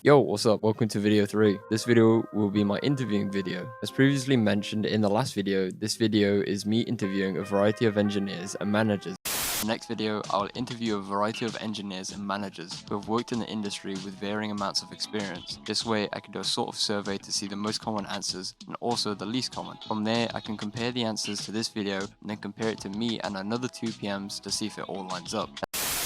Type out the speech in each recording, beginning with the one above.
Yo, what's up? Welcome to video 3. This video will be my interviewing video. As previously mentioned in the last video, this video is me interviewing a variety of engineers and managers. In the next video, I'll interview a variety of engineers and managers who have worked in the industry with varying amounts of experience. This way, I can do a sort of survey to see the most common answers and also the least common. From there, I can compare the answers to this video and then compare it to me and another 2 PMs to see if it all lines up.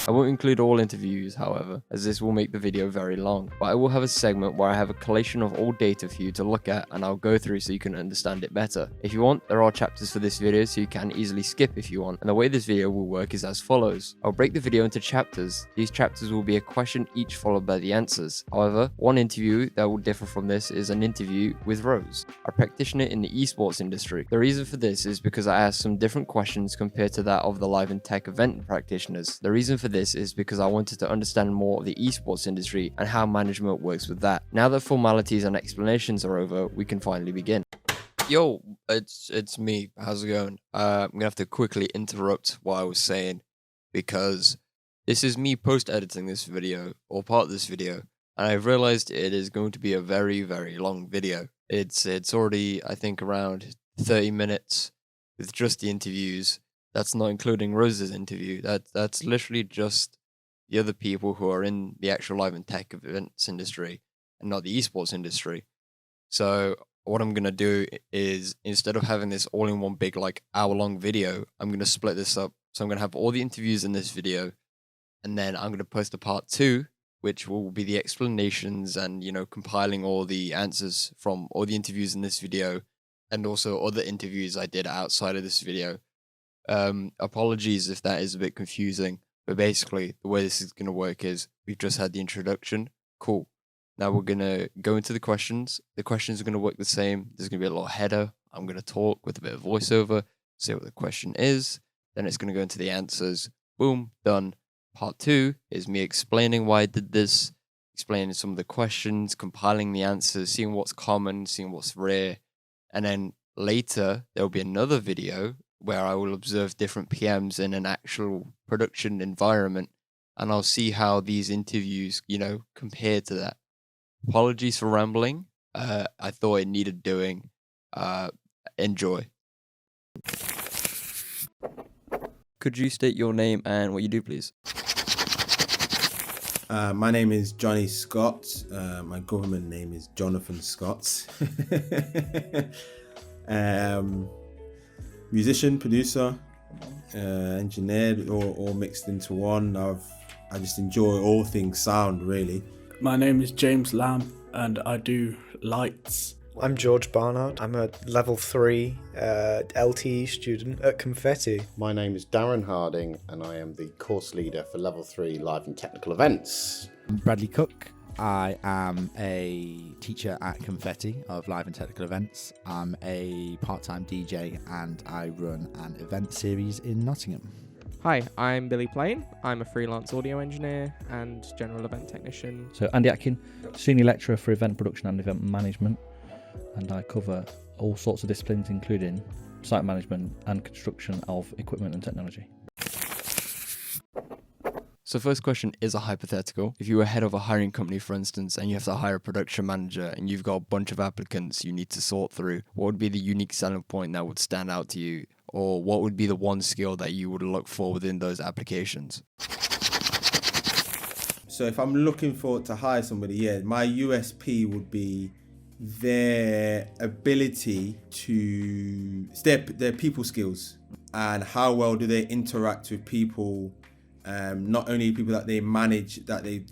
I won't include all interviews, however, as this will make the video very long, but I will have a segment where I have a collation of all data for you to look at and I'll go through so you can understand it better. If you want, there are chapters for this video so you can easily skip if you want, and the way this video will work is as follows. I'll break the video into chapters. These chapters will be a question each followed by the answers. However, one interview that will differ from this is an interview with Rose, a practitioner in the esports industry. The reason for this is because I asked some different questions compared to that of the live and tech event practitioners. The reason for this is because I wanted to understand more of the esports industry and how management works with that. Now that formalities and explanations are over, we can finally begin. Yo, it's me. How's it going? I'm gonna have to quickly interrupt what I was saying because this is me post-editing this video or part of this video, and I've realized it is going to be a very, very long video. It's already, I think, around 30 minutes with just the interviews. That's not including Rose's interview. That's literally just the other people who are in the actual live and tech events industry and not the esports industry. So what I'm going to do is, instead of having this all in one big like hour-long video, I'm going to split this up. So I'm going to have all the interviews in this video, and then I'm going to post a part 2, which will be the explanations and, compiling all the answers from all the interviews in this video and also other interviews I did outside of this video. Apologies if that is a bit confusing, but basically the way this is going to work is we've just had the introduction. Cool. Now we're going to go into the questions. The questions are going to work the same. There's going to be a little header. I'm going to talk with a bit of voiceover, say what the question is. Then it's going to go into the answers. Boom, done. Part 2 is me explaining why I did this, explaining some of the questions, compiling the answers, seeing what's common, seeing what's rare. And then later there'll be another video where I will observe different PMs in an actual production environment, and I'll see how these interviews, compare to that. Apologies for rambling. I thought it needed doing. Enjoy. Could you state your name and what you do, please? My name is Johnny Scott. My government name is Jonathan Scott. Musician, producer, engineer, all mixed into one. I just enjoy all things sound, really. My name is James Lamb and I do lights. I'm George Barnard. I'm a level 3 LTE student at Confetti. My name is Darren Harding and I am the course leader for level 3 live and technical events. I'm Bradley Cook. I am a teacher at Confetti of live and technical events. I'm a part-time DJ and I run an event series in Nottingham. Hi, I'm Billy Plain. I'm a freelance audio engineer and general event technician. So Andy Atkin, Senior Lecturer for Event Production and Event Management, and I cover all sorts of disciplines including site management and construction of equipment and technology. So first question is a hypothetical. If you were head of a hiring company, for instance, and you have to hire a production manager and you've got a bunch of applicants you need to sort through, what would be the unique selling point that would stand out to you? Or what would be the one skill that you would look for within those applications? So if I'm looking to hire somebody, my USP would be their ability to, their people skills and how well do they interact with people. Not only people that they manage, that they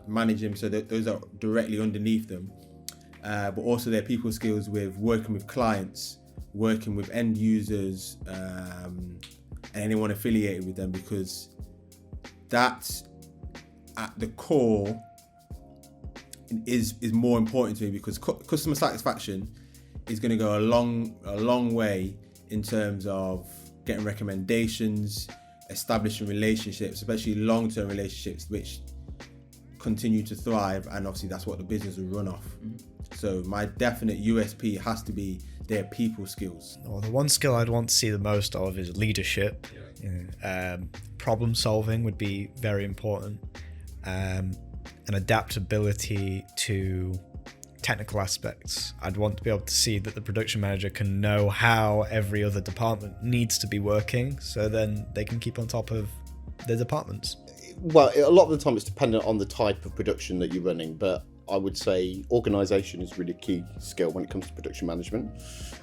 manage them, so that those are directly underneath them, but also their people skills with working with clients, working with end users, and anyone affiliated with them, because that's at the core is more important to me, because customer satisfaction is going to go a long way in terms of getting recommendations, establishing relationships, especially long-term relationships which continue to thrive, and obviously that's what the business will run off. So my definite USP has to be their people skills. Well, the one skill I'd want to see the most of is leadership. Problem solving would be very important. an adaptability to technical aspects. I'd want to be able to see that the production manager can know how every other department needs to be working, so then they can keep on top of their departments. Well, a lot of the time it's dependent on the type of production that you're running, but I would say organisation is really a key skill when it comes to production management.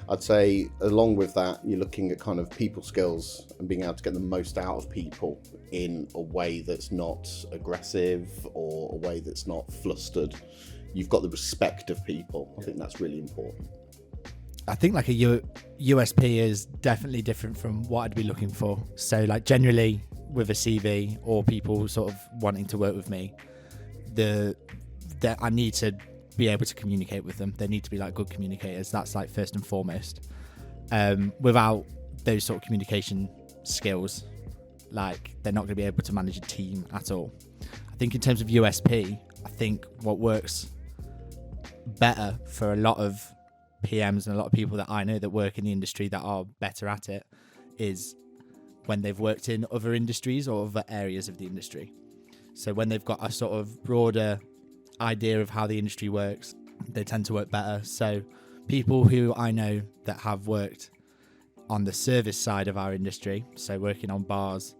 I'd say along with that, you're looking at kind of people skills and being able to get the most out of people in a way that's not aggressive or a way that's not flustered. You've got the respect of people. I think that's really important. I think like a USP is definitely different from what I'd be looking for. So like generally with a CV or people sort of wanting to work with me, I need to be able to communicate with them. They need to be like good communicators. That's like first and foremost. Without those sort of communication skills, like they're not going to be able to manage a team at all. I think in terms of USP, I think what works better for a lot of PMs and a lot of people that I know that work in the industry that are better at it is when they've worked in other industries or other areas of the industry. So when they've got a sort of broader idea of how the industry works, they tend to work better. So people who I know that have worked on the service side of our industry, so working on bars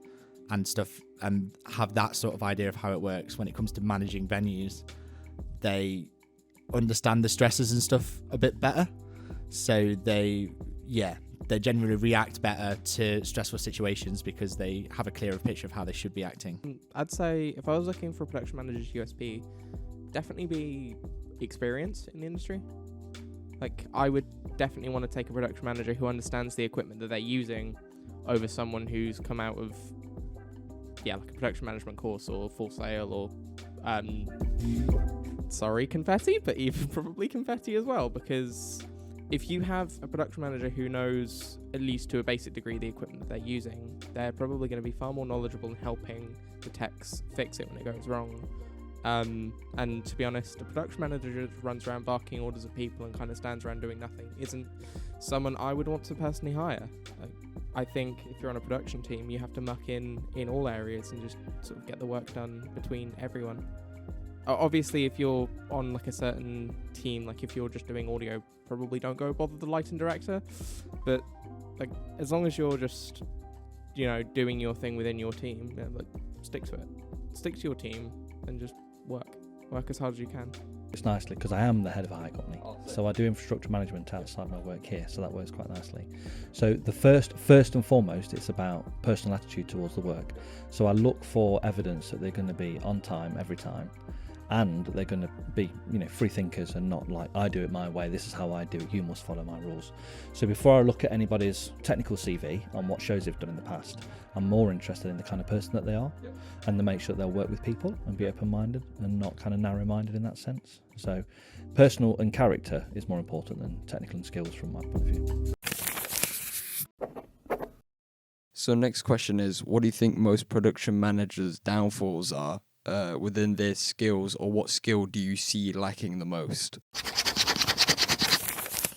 and stuff, and have that sort of idea of how it works when it comes to managing venues, they understand the stresses and stuff a bit better. So they generally react better to stressful situations because they have a clearer picture of how they should be acting. I'd say if I was looking for a production manager's USP, definitely be experience in the industry. Like, I would definitely want to take a production manager who understands the equipment that they're using over someone who's come out of like a production management course or Full Sail or sorry confetti, but even probably confetti as well, because if you have a production manager who knows at least to a basic degree the equipment that they're using, they're probably going to be far more knowledgeable in helping the techs fix it when it goes wrong. And to be honest, a production manager just runs around barking orders at people and kind of stands around doing nothing isn't someone I would want to personally hire. I think if you're on a production team, you have to muck in all areas and just sort of get the work done between everyone. Obviously, if you're on like a certain team, like if you're just doing audio, probably don't go bother the lighting director. But like, as long as you're just, doing your thing within your team, stick to it. Stick to your team and just work as hard as you can. It's nicely because I am the head of a hire company, so I do infrastructure management outside my work here, so that works quite nicely. So the first and foremost, it's about personal attitude towards the work. So I look for evidence that they're going to be on time every time, and they're going to be, free thinkers and not like, I do it my way, this is how I do it, you must follow my rules. So before I look at anybody's technical CV on what shows they've done in the past, I'm more interested in the kind of person that they are, and to make sure that they'll work with people and be open-minded and not kind of narrow-minded in that sense. So personal and character is more important than technical and skills from my point of view. So next question is, what do you think most production managers' downfalls are within their skills, or what skill do you see lacking the most?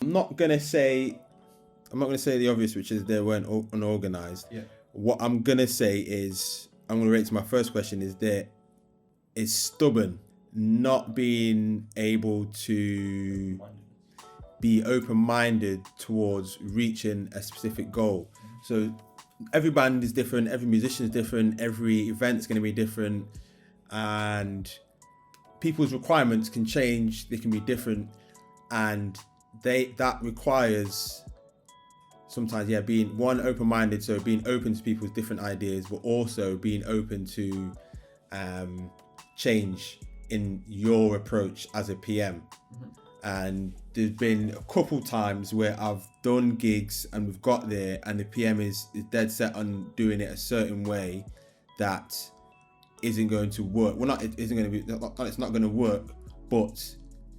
I'm not gonna say the obvious, which is they weren't unorganized. Yeah. What I'm gonna say is, I'm gonna rate to my first question is stubborn, not being able to be open-minded towards reaching a specific goal. So every band is different, every musician is different, every event's going to be different, and people's requirements can change, they can be different, and that requires sometimes being open-minded, so being open to people's different ideas, but also being open to change in your approach as a PM. And there's been a couple times where I've done gigs and we've got there and the PM is dead set on doing it a certain way that isn't going to work. Well, it's not going to work, but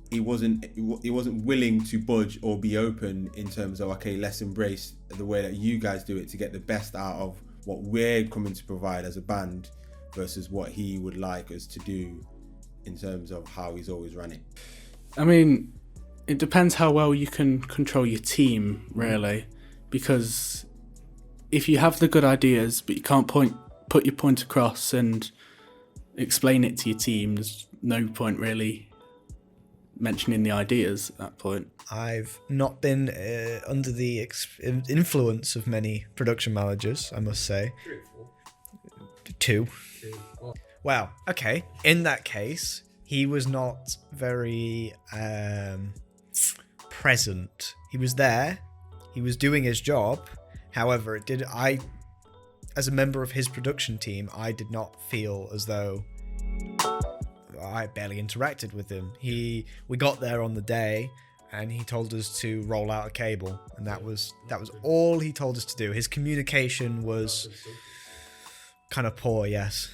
he wasn't willing to budge or be open in terms of, okay, let's embrace the way that you guys do it to get the best out of what we're coming to provide as a band versus what he would like us to do in terms of how he's always run it. I mean, it depends how well you can control your team, really, because if you have the good ideas but you can't put your point across and explain it to your team. There's no point really mentioning the ideas at that point. I've not been under the influence of many production managers, I must say. 2. Wow, okay. In that case, he was not very present. He was there. He was doing his job. However, as a member of his production team, I did not feel as though I barely interacted with him. We got there on the day, and he told us to roll out a cable, and that was all he told us to do. His communication was kind of poor, yes.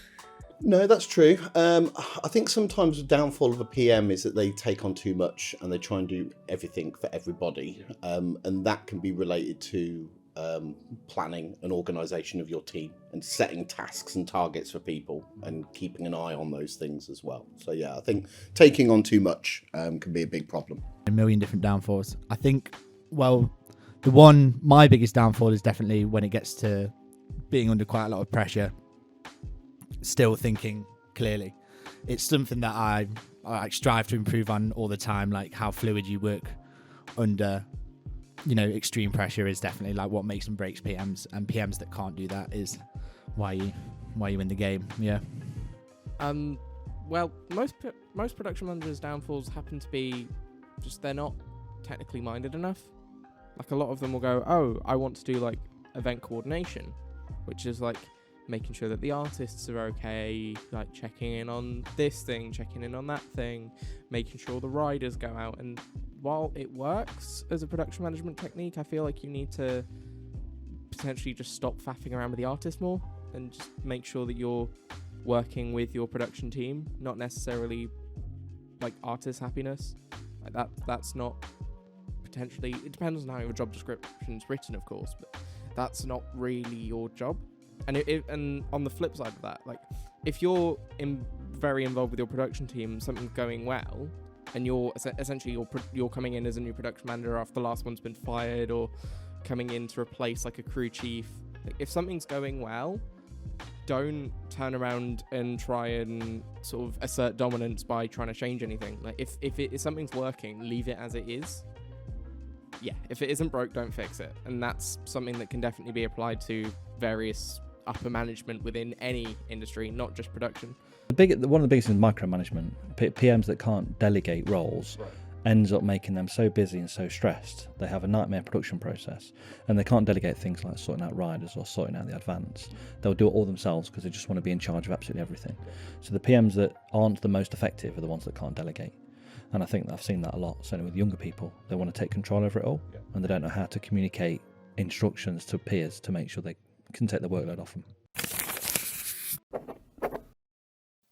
No, that's true. I think sometimes the downfall of a PM is that they take on too much and they try and do everything for everybody, and that can be related to planning and organisation of your team and setting tasks and targets for people and keeping an eye on those things as well. So yeah, I think taking on too much can be a big problem. A million different downfalls. I think, well, my biggest downfall is definitely when it gets to being under quite a lot of pressure, still thinking clearly. It's something that I strive to improve on all the time, like how fluid you work under extreme pressure is definitely like what makes and breaks PMs, and PMs that can't do that is why you win the game. Yeah. Well, most production managers' downfalls happen to be just they're not technically minded enough. Like a lot of them will go, oh, I want to do like event coordination, which is like making sure that the artists are okay, like checking in on this thing, checking in on that thing, making sure the riders go out. And while it works as a production management technique, I feel like you need to potentially just stop faffing around with the artist more and just make sure that you're working with your production team, not necessarily like artist happiness. Like that's not potentially, it depends on how your job description is written, of course, but that's not really your job. And and on the flip side of that, like if you're very involved with your production team, something's going well, and you're essentially you're coming in as a new production manager after the last one's been fired, or coming in to replace like a crew chief. Like, if something's going well, don't turn around and try and sort of assert dominance by trying to change anything. Like if something's working, leave it as it is. Yeah, if it isn't broke, don't fix it. And that's something that can definitely be applied to various upper management within any industry, not just production. One of the biggest is micromanagement. PMs that can't delegate roles ends up making them so busy and so stressed. They have a nightmare production process, and they can't delegate things like sorting out riders or sorting out the advance. They'll do it all themselves because they just want to be in charge of absolutely everything. So the PMs that aren't the most effective are the ones that can't delegate. And I think that I've seen that a lot, certainly with younger people. They want to take control over it all, and they don't know how to communicate instructions to peers to make sure they can take the workload off them.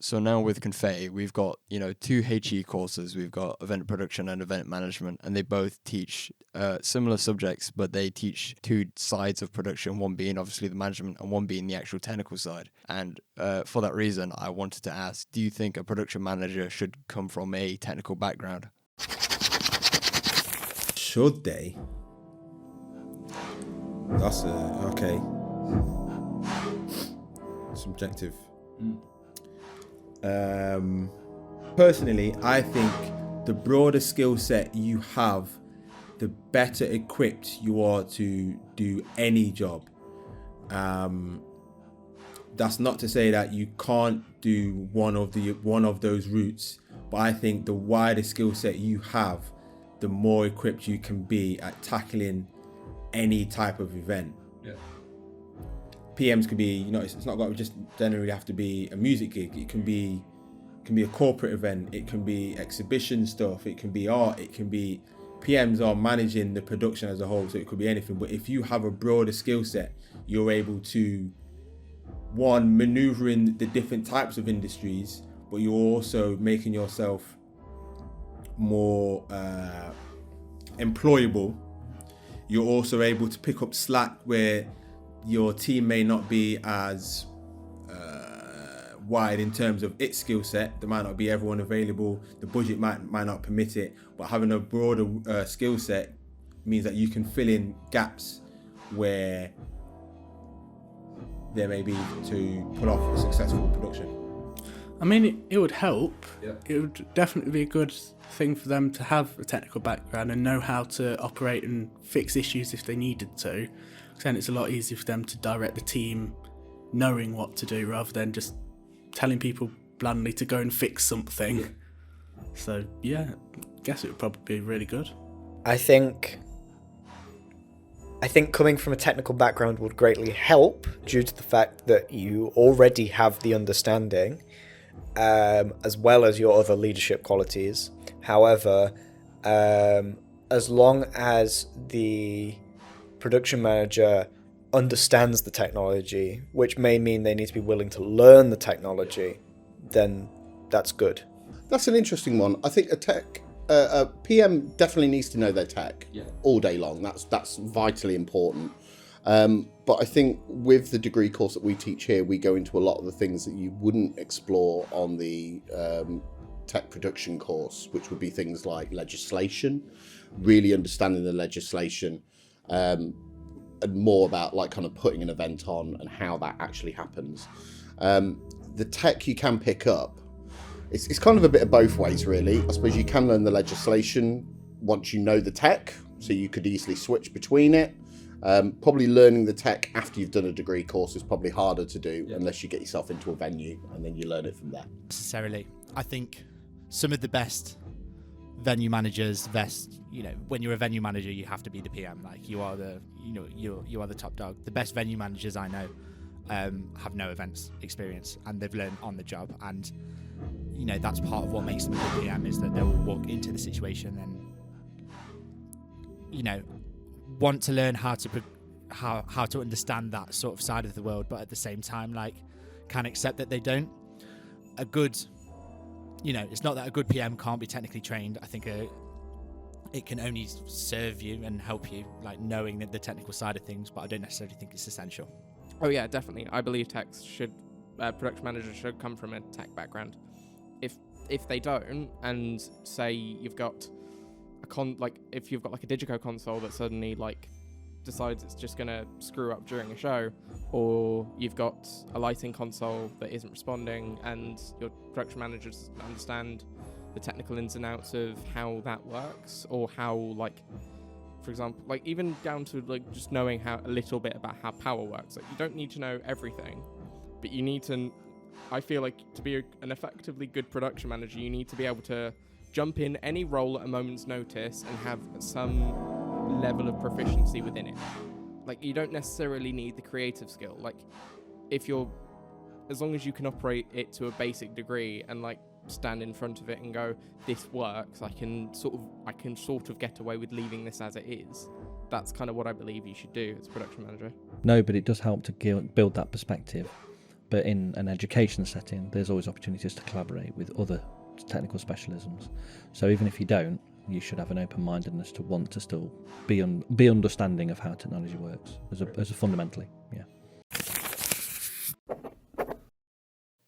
So now with Confetti, we've got, 2 HE courses. We've got event production and event management, and they both teach similar subjects, but they teach 2 sides of production, one being obviously the management and one being the actual technical side. And for that reason, I wanted to ask, do you think a production manager should come from a technical background? Should they? That's okay. Subjective. Personally, I think the broader skill set you have, the better equipped you are to do any job. That's not to say that you can't do one of those routes, but I think the wider skill set you have, the more equipped you can be at tackling any type of event. PMs could be, it's not got to just generally have to be a music gig. It can be a corporate event. It can be exhibition stuff. It can be art. It can be, PMs are managing the production as a whole, so it could be anything. But if you have a broader skill set, you're able to, one, maneuver in the different types of industries, but you're also making yourself more employable. You're also able to pick up slack where your team may not be as wide in terms of its skill set. There might not be everyone available. The budget might not permit it. But having a broader skill set means that you can fill in gaps where there may be to pull off a successful production. I mean, it would help. Yeah. It would definitely be a good thing for them to have a technical background and know how to operate and fix issues if they needed to. 'Cause then it's a lot easier for them to direct the team knowing what to do rather than just telling people blandly to go and fix something. Yeah. So, yeah, I guess it would probably be really good. I think coming from a technical background would greatly help due to the fact that you already have the understanding, as well as your other leadership qualities. However, as long as the production manager understands the technology, which may mean they need to be willing to learn the technology, then that's good. That's an interesting one. I think a PM definitely needs to know their tech all day long. That's vitally important. But I think with the degree course that we teach here, we go into a lot of the things that you wouldn't explore on the tech production course, which would be things like legislation, really understanding the legislation, and more about like kind of putting an event on and how that actually happens. The tech you can pick up. It's kind of a bit of both ways, really. I suppose you can learn the legislation once you know the tech, so you could easily switch between it. Probably learning the tech after you've done a degree course is probably harder to do unless you get yourself into a venue and then you learn it from there. Necessarily. I think some of the best venue managers, when you're a venue manager, you have to be the PM. Like you are you are the top dog. The best venue managers I know have no events experience and they've learned on the job, and that's part of what makes them a good PM, is that they will walk into the situation and want to learn how to understand that sort of side of the world, but at the same time can accept that they don't. A good it's not that a good PM can't be technically trained. I think it can only serve you and help you, knowing the technical side of things, but I don't necessarily think it's essential. Oh yeah, definitely. I believe production managers should come from a tech background. If they don't, and say you've got if you've got a Digico console that suddenly decides it's just gonna screw up during a show, or you've got a lighting console that isn't responding, and your production manager doesn't understand the technical ins and outs of how that works, or how for example, even down to just knowing a little bit about how power works. You don't need to know everything, but you need to. I feel to be an effectively good production manager, you need to be able to jump in any role at a moment's notice and have some level of proficiency within it. You don't necessarily need the creative skill. As long as you can operate it to a basic degree and stand in front of it and go, this works, I can sort of get away with leaving this as it is. That's kind of what I believe you should do as a production manager. No, but it does help to build that perspective. But in an education setting, there's always opportunities to collaborate with other technical specialisms. So even if you don't, you should have an open-mindedness to want to still be understanding of how technology works as a fundamentally, yeah.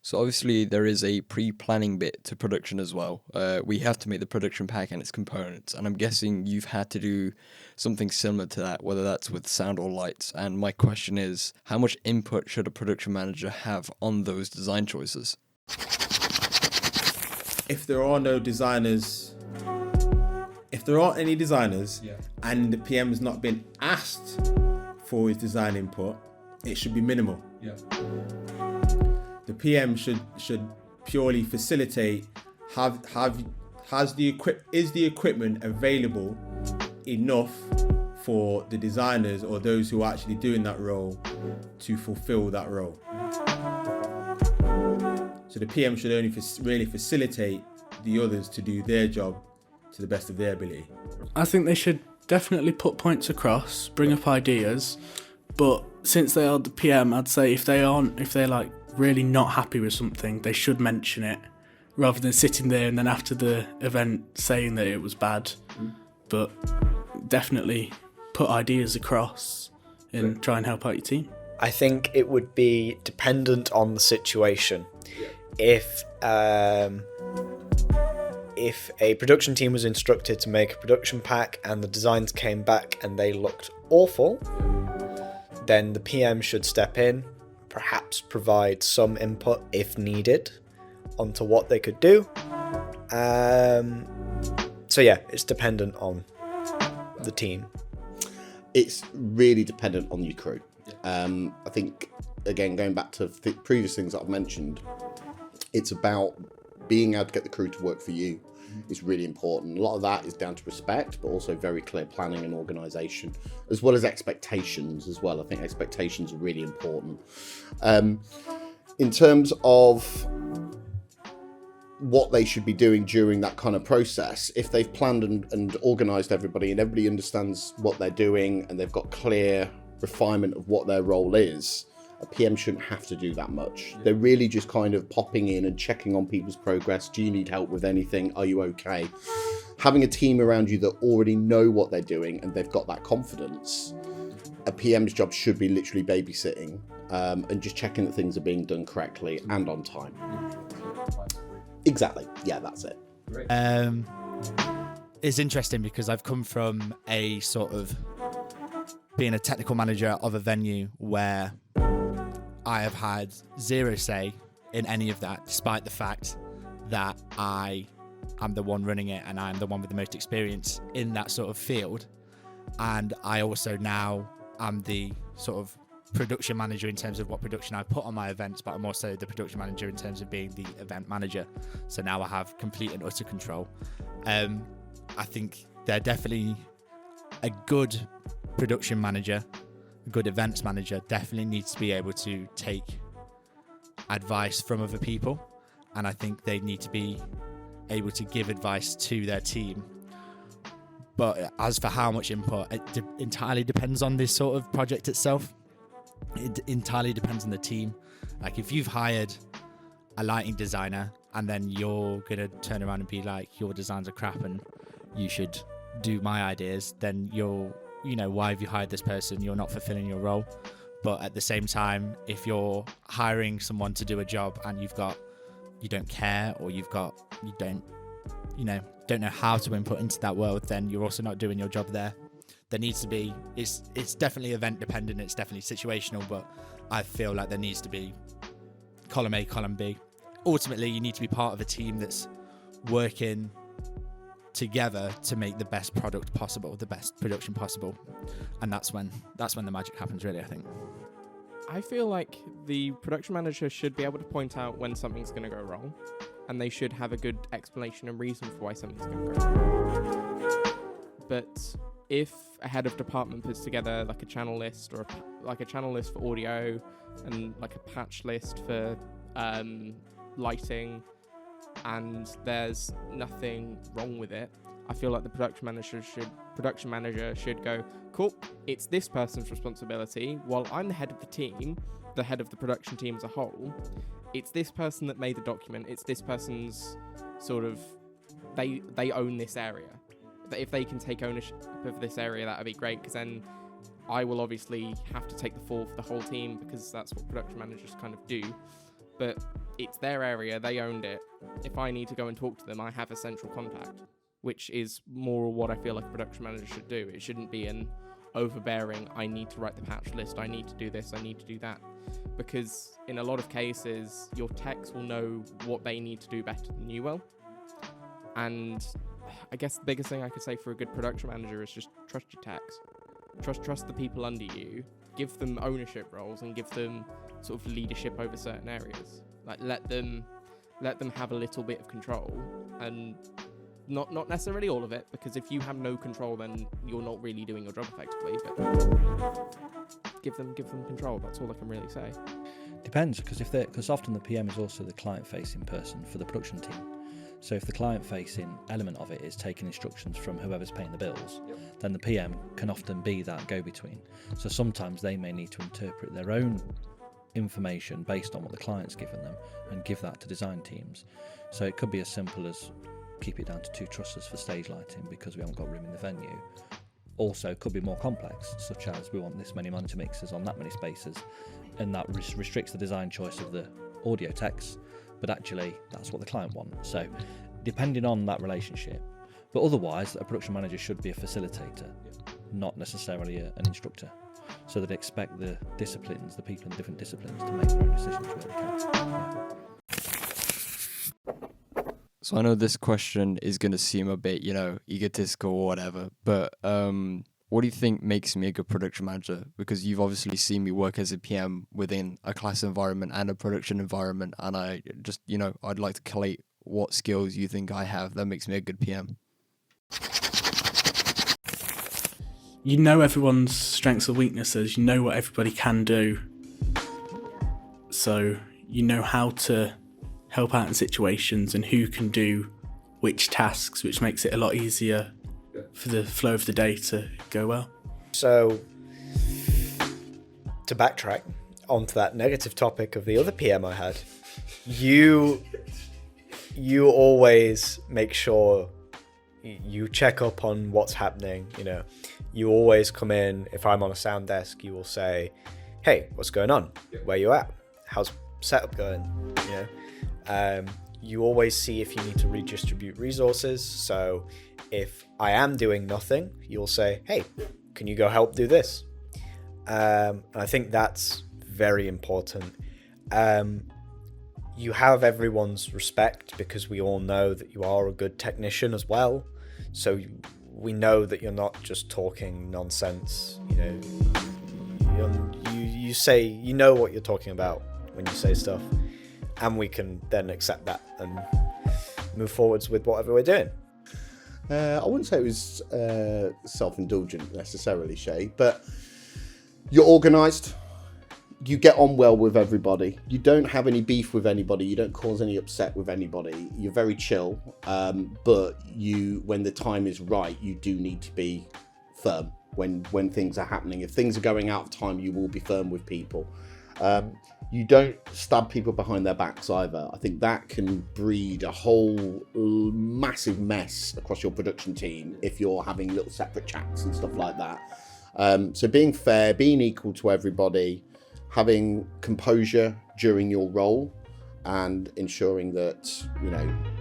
So obviously there is a pre-planning bit to production as well. We have to make the production pack and its components, and I'm guessing you've had to do something similar to that, whether that's with sound or lights. And my question is, how much input should a production manager have on those design choices? If there are no designers, if there aren't any designers, and the PM has not been asked for his design input, it should be minimal. Yeah. The PM should purely facilitate. Is the equipment available enough for the designers or those who are actually doing that role to fulfill that role? So the PM should only really facilitate the others to do their job to the best of their ability. I think they should definitely put points across, bring up ideas, but since they are the PM, I'd say if they're really not happy with something, they should mention it rather than sitting there and then after the event saying that it was bad. But definitely put ideas across and try and help out your team. I think it would be dependent on the situation. If a production team was instructed to make a production pack and the designs came back and they looked awful, then the PM should step in, perhaps provide some input if needed onto what they could do. So yeah, it's dependent on the team. It's really dependent on your crew. I think, again, going back to previous things that I've mentioned, it's about being able to get the crew to work for you. Is really important. A lot of that is down to respect, but also very clear planning and organisation, as well as expectations as well. I think expectations are really important. In terms of what they should be doing during that kind of process, if they've planned and organised everybody and everybody understands what they're doing and they've got clear refinement of what their role is, a PM shouldn't have to do that much. They're really just kind of popping in and checking on people's progress. Do you need help with anything? Are you okay? Having a team around you that already know what they're doing and they've got that confidence, a PM's job should be literally babysitting and just checking that things are being done correctly and on time. Exactly. Yeah, that's it. It's interesting because I've come from a sort of being a technical manager of a venue where I have had zero say in any of that, despite the fact that I am the one running it and I'm the one with the most experience in that sort of field. And I also now am the sort of production manager in terms of what production I put on my events, but I'm also the production manager in terms of being the event manager. So now I have complete and utter control. I think they're definitely a good production manager, a good events manager definitely needs to be able to take advice from other people, and I think they need to be able to give advice to their team. But as for how much input, it entirely depends on this sort of project itself. It entirely depends on the team. Like if you've hired a lighting designer and then you're gonna turn around and be like, your designs are crap and you should do my ideas, then why have you hired this person? You're not fulfilling your role. But at the same time, if you're hiring someone to do a job and you don't care, or you don't know how to input into that world, then you're also not doing your job there. There needs to be, it's definitely event dependent, it's definitely situational, but I feel like there needs to be column A, column B. Ultimately, you need to be part of a team that's working together to make the best product possible, the best production possible, and that's when the magic happens, really, I think. I feel like the production manager should be able to point out when something's going to go wrong, and they should have a good explanation and reason for why something's going to go wrong. But if a head of department puts together like a channel list, or like a channel list for audio and like a patch list for lighting, and there's nothing wrong with it, I feel like the production manager should go, cool, it's this person's responsibility. While I'm the head of the team, the head of the production team as a whole, it's this person that made the document. It's this person's sort of, they own this area. If they can take ownership of this area, that would be great, because then I will obviously have to take the fall for the whole team, because that's what production managers kind of do. But it's their area, they owned it. If I need to go and talk to them, I have a central contact, which is more what I feel like a production manager should do. It shouldn't be an overbearing, I need to write the patch list, I need to do this, I need to do that. Because in a lot of cases, your techs will know what they need to do better than you will. And I guess the biggest thing I could say for a good production manager is just trust your techs. Trust the people under you. Give them ownership roles and give them sort of leadership over certain areas. Like let them have a little bit of control, and not necessarily all of it, because if you have no control, then you're not really doing your job effectively. But give them control. That's all I can really say. Depends, because often the PM is also the client-facing person for the production team. So if the client-facing element of it is taking instructions from whoever's paying the bills, then the PM can often be that go-between. So sometimes they may need to interpret their own information based on what the client's given them and give that to design teams. So it could be as simple as keep it down to 2 trusses for stage lighting because we haven't got room in the venue. Also, it could be more complex, such as we want this many monitor mixers on that many spaces, and that restricts the design choice of the audio techs, but actually that's what the client wants. So depending on that relationship, but otherwise a production manager should be a facilitator, not necessarily an instructor, so that expect the disciplines, the people in different disciplines, to make their own decisions where they can. So I know this question is going to seem a bit, egotistical or whatever, but what do you think makes me a good production manager? Because you've obviously seen me work as a PM within a class environment and a production environment, and I just, I'd like to collate what skills you think I have that makes me a good PM. You know everyone's strengths and weaknesses. You know what everybody can do. So you know how to help out in situations and who can do which tasks, which makes it a lot easier for the flow of the day to go well. So, to backtrack onto that negative topic of the other PM I had, you always make sure you check up on what's happening. You always come in. If I'm on a sound desk, you will say, "Hey, what's going on? Where you at? How's setup going?" You always see if you need to redistribute resources. So if I am doing nothing, you'll say, "Hey, can you go help do this?" And I think that's very important. You have everyone's respect because we all know that you are a good technician as well. So we know that you're not just talking nonsense. You say, you know what you're talking about when you say stuff, and we can then accept that and move forwards with whatever we're doing. I wouldn't say it was self-indulgent necessarily, Shay, but you're organised. You get on well with everybody. You don't have any beef with anybody. You don't cause any upset with anybody. You're very chill. But when the time is right, you do need to be firm when things are happening. If things are going out of time, you will be firm with people. You don't stab people behind their backs either. I think that can breed a whole massive mess across your production team if you're having little separate chats and stuff like that. So being fair, being equal to everybody, having composure during your role, and ensuring that,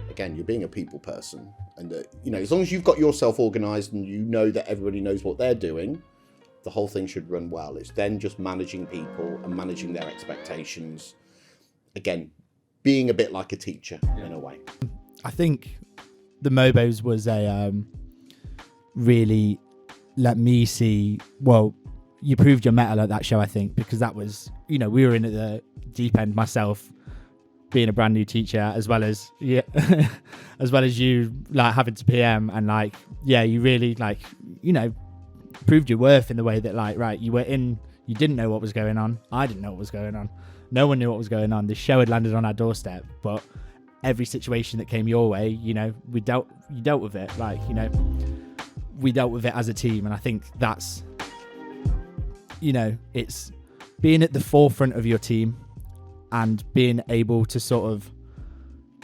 again, you're being a people person, and that, as long as you've got yourself organised and you know that everybody knows what they're doing, the whole thing should run well. It's then just managing people and managing their expectations. Again, being a bit like a teacher in a way. I think the Mobos was really let me see, well, you proved your mettle at that show, I think, because that was, we were in at the deep end, myself being a brand new teacher, as well as as well as you having to PM, and you really proved your worth in the way that you were in, you didn't know what was going on, I didn't know what was going on, no one knew what was going on, the show had landed on our doorstep, but every situation that came your way, you dealt with it, we dealt with it as a team. And I think that's, it's being at the forefront of your team and being able to sort of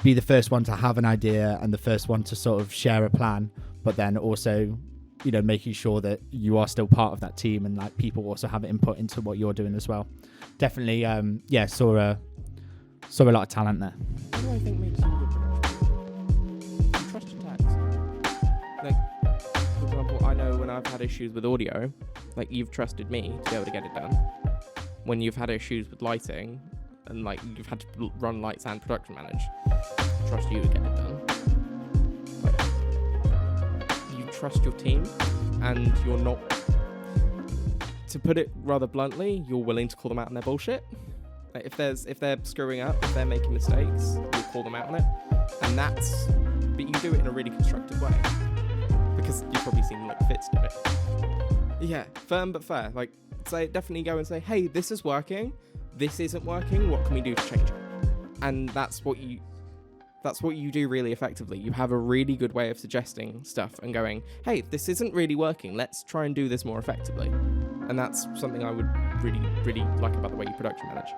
be the first one to have an idea and the first one to sort of share a plan, but then also making sure that you are still part of that team and people also have input into what you're doing as well. Definitely saw a lot of talent there. What do I think makes you a good production? You trust your tags. For example, I know when I've had issues with audio, you've trusted me to be able to get it done. When you've had issues with lighting and you've had to run lights and production manage, I trust you to get it done. You trust your team, and you're not, to put it rather bluntly, you're willing to call them out on their bullshit. If they're screwing up, if they're making mistakes, you'll call them out on it. But you do it in a really constructive way, because you've probably seen Fitz do it. Yeah, firm but fair. Definitely go and say, hey, this is working, this isn't working, what can we do to change it? And that's what you do really effectively. You have a really good way of suggesting stuff and going, hey, this isn't really working, let's try and do this more effectively. And that's something I would really, really like about the way you production manage.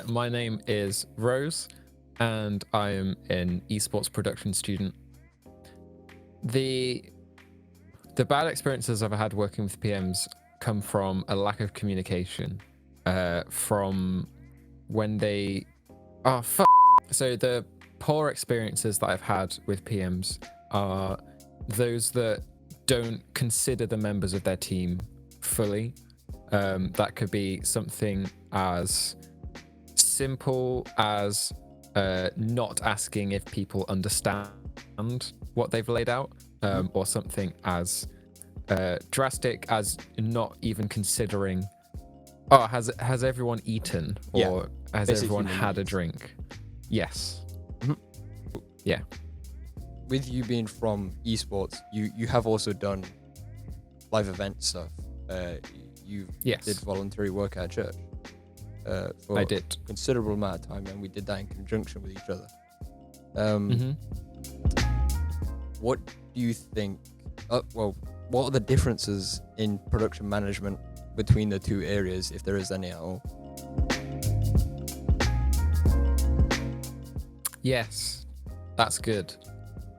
My name is Rose, and I am an esports production student. The bad experiences I've had working with PMs come from a lack of communication. From when they... Oh, So the poor experiences that I've had with PMs are those that don't consider the members of their team fully. That could be something as simple as not asking if people understand what they've laid out, or something as drastic as not even with has everyone eaten, or has basic everyone human had a needs. drink? Yes. Yeah. With you being from esports, you have also done live event stuff. You Yes. did voluntary work at church. For I did. a considerable amount of time, and we did that in conjunction with each other. What do you think? What are the differences in production management between the two areas, if there is any at all? Yes, that's good.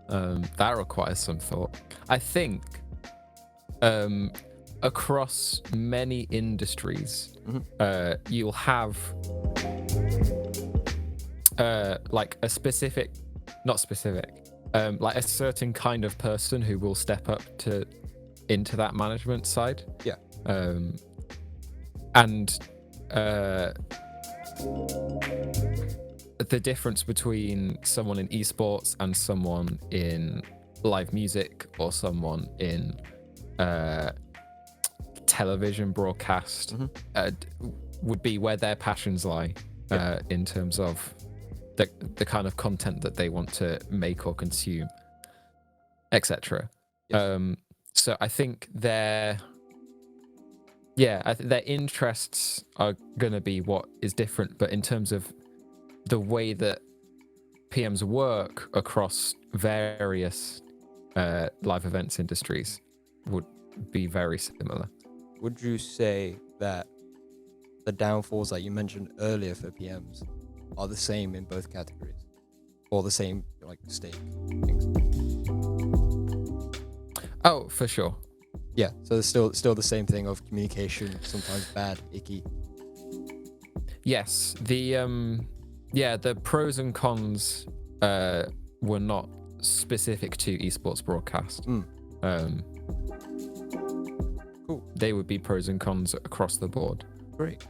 That requires some thought. I think across many industries, you'll have like a specific, not specific, like a certain kind of person who will step up into that management side. Yeah. And the difference between someone in esports and someone in live music, or someone in television broadcast, would be where their passions lie, in terms of the kind of content that they want to make or consume, etc. Yes. So I think their interests are going to be what is different, but in terms of the way that PMs work across various live events industries would be very similar. Would you say that the downfalls that you mentioned earlier for PMs are the same in both categories, or the same like stake things? Oh, for sure. Yeah, so there's still the same thing of communication, sometimes bad, icky. Yes, the pros and cons were not specific to esports broadcast. Cool. They would be pros and cons across the board. Great.